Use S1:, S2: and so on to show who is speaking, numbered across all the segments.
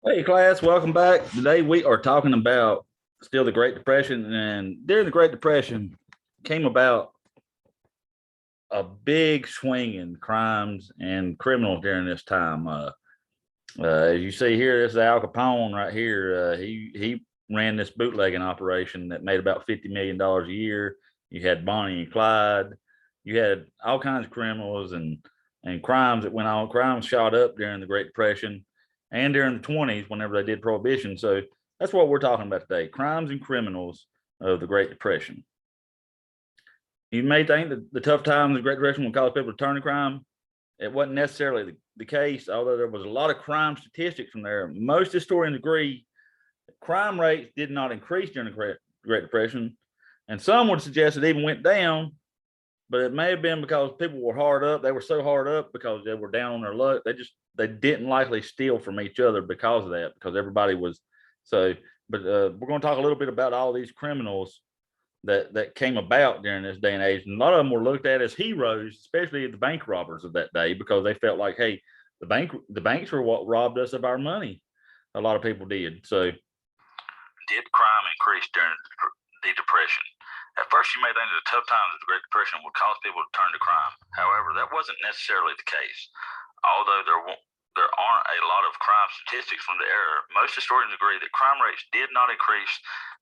S1: Hey, class, welcome back. Today we are talking about still the Great Depression. And during the Great Depression came about a big swing in crimes and criminals during this time. As you see here, this is Al Capone right here. He ran this bootlegging operation that made about $50 million a year. You had Bonnie and Clyde. You had all kinds of criminals and crimes that went on. Crimes shot up during the Great Depression and during the 20s whenever they did Prohibition. So that's what we're talking about today: crimes and criminals of the Great Depression. You may think that the tough times of the Great Depression will cause people to turn to crime. It wasn't necessarily the case, although there was a lot of crime statistics from there. Most historians agree that crime rates did not increase during the Great Depression, and some would suggest it even went down, but it may have been because people were hard up. They were so hard up because they were down on their luck. They didn't likely steal from each other because of that, because everybody was so. But we're going to talk a little bit about all these criminals that came about during this day and age. And a lot of them were looked at as heroes, especially the bank robbers of that day, because they felt like, hey, the banks were what robbed us of our money. A lot of people did. So
S2: did crime increase during the Depression? At first, you may think that the tough times of the Great Depression would cause people to turn to crime. However, that wasn't necessarily the case. Although there aren't a lot of crime statistics from the era, most historians agree that crime rates did not increase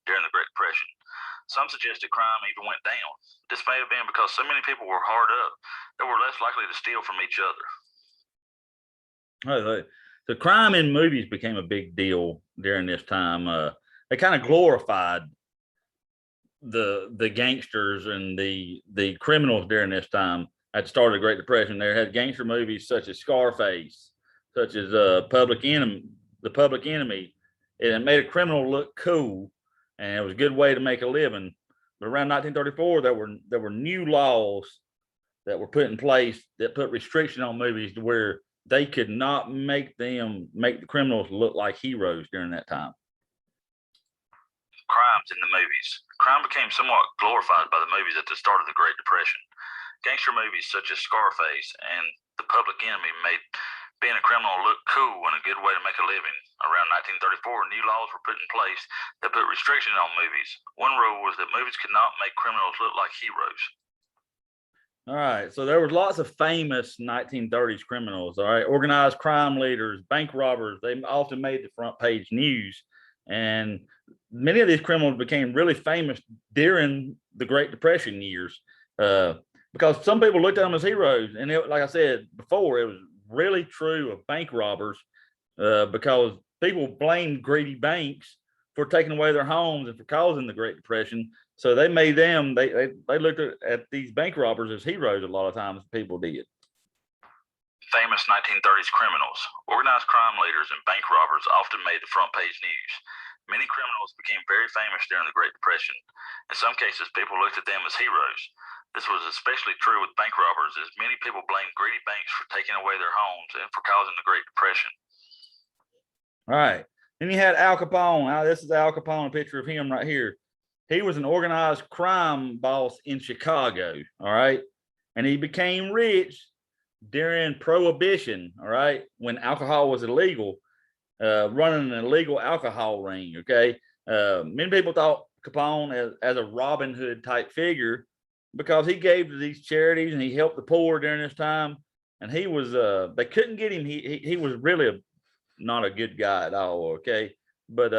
S2: during the Great Depression. Some suggest that crime even went down. This may have been because so many people were hard up, they were less likely to steal from each other.
S1: The crime in movies became a big deal during this time. They kind of glorified the gangsters and the criminals during this time. At the start of the Great Depression, there had gangster movies such as Scarface, such as The Public Enemy. It made a criminal look cool, and it was a good way to make a living. But around 1934, there were new laws that were put in place that put restriction on movies to where they could not make the criminals look like heroes during that time.
S2: Crimes in the movies. Crime became somewhat glorified by the movies at the start of the Great Depression. Gangster movies such as Scarface and The Public Enemy made being a criminal look cool and a good way to make a living. Around 1934, new laws were put in place that put restrictions on movies. One rule was that movies could not make criminals look like heroes.
S1: All right, so there was lots of famous 1930s criminals. All right, organized crime leaders, bank robbers. They often made the front page news, and many of these criminals became really famous during the Great Depression years. Because some people looked at them as heroes. And like I said before, it was really true of bank robbers, because people blamed greedy banks for taking away their homes and for causing the Great Depression. So they made them, they looked at these bank robbers as heroes a lot of times. People did.
S2: Famous 1930s criminals. Organized crime leaders and bank robbers often made the front page news. Many criminals became very famous during the Great Depression. In some cases, people looked at them as heroes. This was especially true with bank robbers, as many people blamed greedy banks for taking away their homes and for causing the Great Depression.
S1: All right. Then you had Al Capone. This is Al Capone, a picture of him right here. He was an organized crime boss in Chicago. All right. And he became rich during Prohibition. All right. When alcohol was illegal, running an illegal alcohol ring. Okay. Many people thought Capone as a Robin Hood type figure, because he gave to these charities and he helped the poor during this time. And he was, they couldn't get him. He was really not a good guy at all. Okay. But,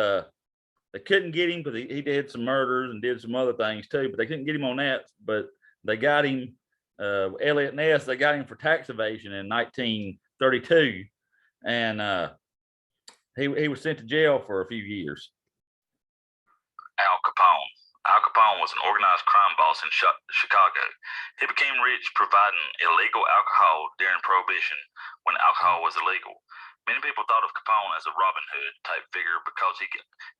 S1: they couldn't get him because he did some murders and did some other things too, but they couldn't get him on that. But they got him, Elliot Ness, they got him for tax evasion in 1932. And, he was sent to jail for a few years.
S2: Al Capone. Al Capone was an organized crime boss in Chicago. He became rich providing illegal alcohol during Prohibition, when alcohol was illegal. Many people thought of Capone as a Robin Hood type figure because he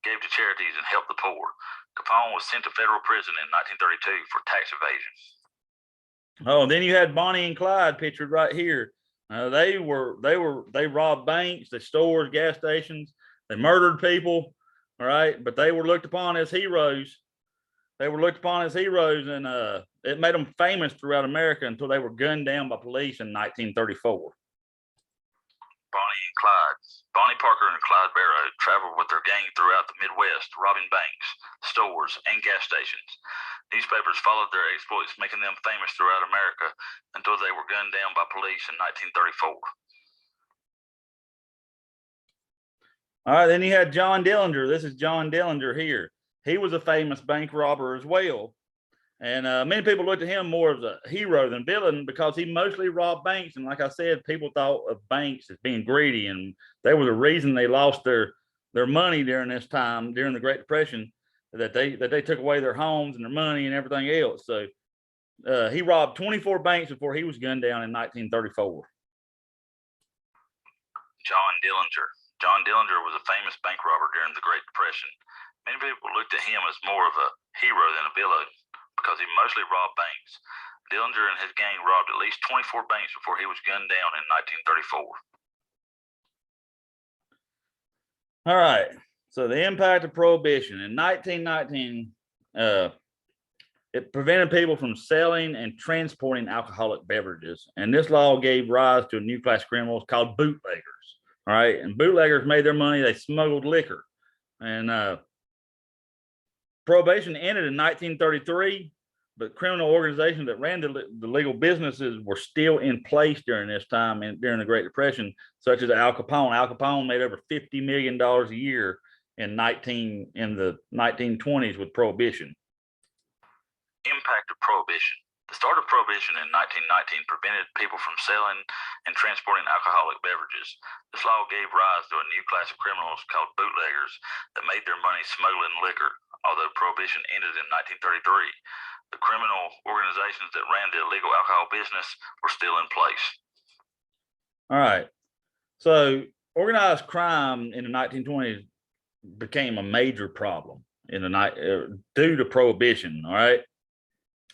S2: gave to charities and helped the poor. Capone was sent to federal prison in 1932 for tax evasion.
S1: Oh, then you had Bonnie and Clyde pictured right here. They robbed banks, they stores, gas stations, they murdered people. All right, but they were looked upon as heroes. They were looked upon as heroes, and it made them famous throughout America until they were gunned down by police in 1934.
S2: Bonnie and Clyde. Bonnie Parker and Clyde Barrow traveled with their gang throughout the Midwest, robbing banks, stores, and gas stations. Newspapers followed their exploits, making them famous throughout America until they were gunned down by police in 1934.
S1: All right, then you had John Dillinger. This is John Dillinger here. He was a famous bank robber as well. And many people looked at him more as a hero than villain because he mostly robbed banks. And like I said, people thought of banks as being greedy, and there was a reason they lost their money during this time, during the Great Depression, that they took away their homes and their money and everything else. So he robbed 24 banks before he was gunned down in 1934.
S2: John Dillinger. John Dillinger was a famous bank robber during the Great Depression. Many people looked at him as more of a hero than a villain because he mostly robbed banks. Dillinger and his gang robbed at least 24 banks before he was gunned down in 1934.
S1: All right. So the impact of Prohibition. In 1919, it prevented people from selling and transporting alcoholic beverages. And this law gave rise to a new class of criminals called bootleggers. All right. And bootleggers made their money. They smuggled liquor. And Prohibition ended in 1933, but criminal organizations that ran the legal businesses were still in place during this time and during the Great Depression, such as Al Capone. Al Capone made over $50 million a year in the 1920s with Prohibition.
S2: Impact of Prohibition. The start of Prohibition in 1919 prevented people from selling and transporting alcoholic beverages. This law gave rise to a new class of criminals called bootleggers that made their money smuggling liquor. Although Prohibition ended in 1933, the criminal organizations that ran the illegal alcohol business were still in place.
S1: All right. So organized crime in the 1920s became a major problem due to Prohibition. All right.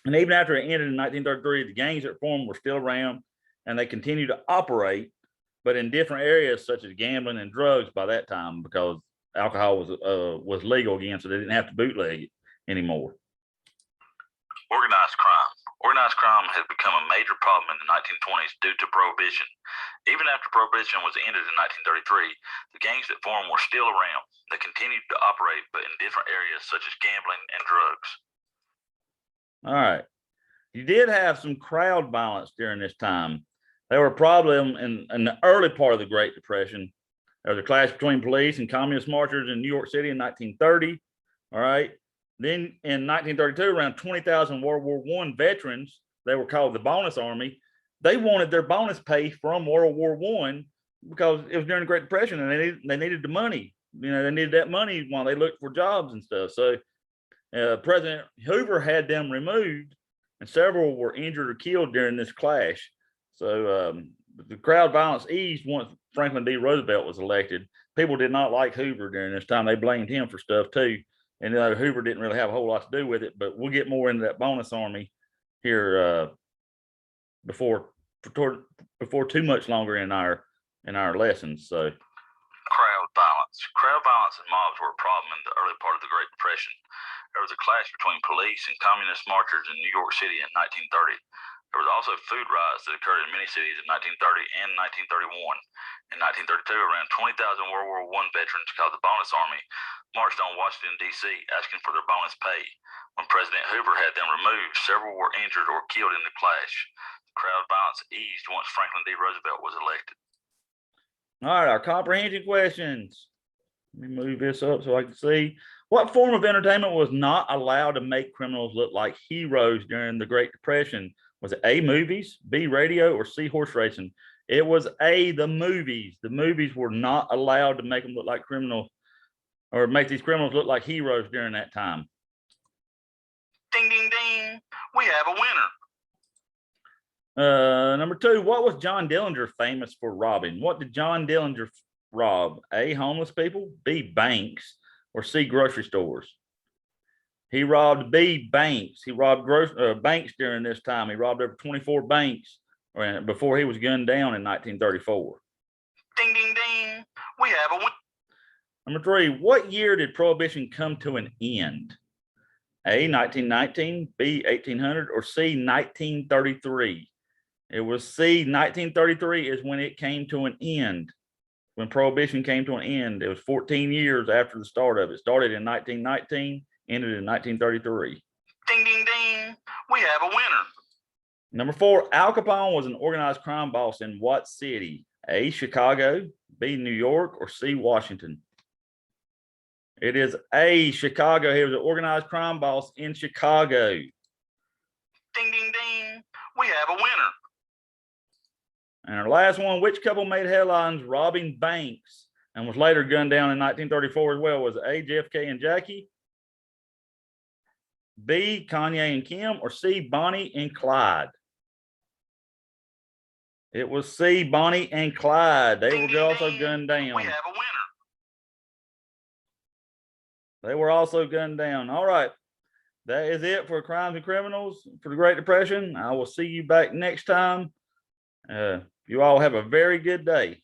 S1: And even after it ended in 1933, the gangs that formed were still around, and they continued to operate, but in different areas such as gambling and drugs by that time, because alcohol was legal again, so they didn't have to bootleg it anymore.
S2: Organized crime. Organized crime has become a major problem in the 1920s due to Prohibition. Even after Prohibition was ended in 1933, the gangs that formed were still around. They continued to operate, but in different areas such as gambling and drugs.
S1: All right. You did have some crowd violence during this time. There were a problem in the early part of the Great Depression. There was a clash between police and communist marchers in New York City in 1930. All right. Then in 1932, around 20,000 World War I veterans, they were called the Bonus Army. They wanted their bonus pay from World War I because it was during the Great Depression and they needed the money. You know, they needed that money while they looked for jobs and stuff. So President Hoover had them removed, and several were injured or killed during this clash. So the crowd violence eased once Franklin D. Roosevelt was elected. People did not like Hoover during this time. They blamed him for stuff too. And Hoover didn't really have a whole lot to do with it, but we'll get more into that bonus army here before too much longer in our lessons. So
S2: crowd violence. Crowd violence and mobs were a problem in the early part of the Great Depression. There was a clash between police and communist marchers in New York City in 1930. There was also food riots that occurred in many cities in 1930 and 1931. In 1932, around 20,000 World War I veterans called the Bonus Army marched on Washington, D.C., asking for their bonus pay. When President Hoover had them removed, several were injured or killed in the clash. The crowd violence eased once Franklin D. Roosevelt was elected.
S1: All right, our comprehension questions. Let me move this up so I can see. What form of entertainment was not allowed to make criminals look like heroes during the Great Depression? Was it A, movies, B, radio, or C, horse racing? It was A, the movies. The movies were not allowed to make them look like criminals or make these criminals look like heroes during that time.
S2: Ding, ding, ding. We have a winner.
S1: Number two, what was John Dillinger famous for robbing? What did John Dillinger rob? A, homeless people, B, banks, or C, grocery stores? He robbed B, banks. He robbed banks during this time. He robbed over 24 banks before he was gunned down in 1934.
S2: Ding, ding, ding. We have a winner.
S1: Number three, what year did Prohibition come to an end? A, 1919, B, 1800, or C, 1933? It was C, 1933 is when it came to an end. when Prohibition came to an end. It was 14 years after the start of it. Started in 1919, ended in 1933.
S2: Ding, ding, ding. We have a winner.
S1: Number 4, Al Capone was an organized crime boss in what city? A, Chicago, B, New York, or C, Washington? It is A, Chicago. He was an organized crime boss in Chicago.
S2: Ding, ding, ding. We have a winner.
S1: And our last one, which couple made headlines robbing banks and was later gunned down in 1934 as well? Was A, JFK and Jackie, B, Kanye and Kim, or C, Bonnie and Clyde? It was C, Bonnie and Clyde. They
S2: Ding,
S1: were
S2: ding,
S1: also
S2: ding.
S1: gunned down.
S2: We have a winner.
S1: They were also gunned down. All right. That is it for Crimes and Criminals for the Great Depression. I will see you back next time. You all have a very good day.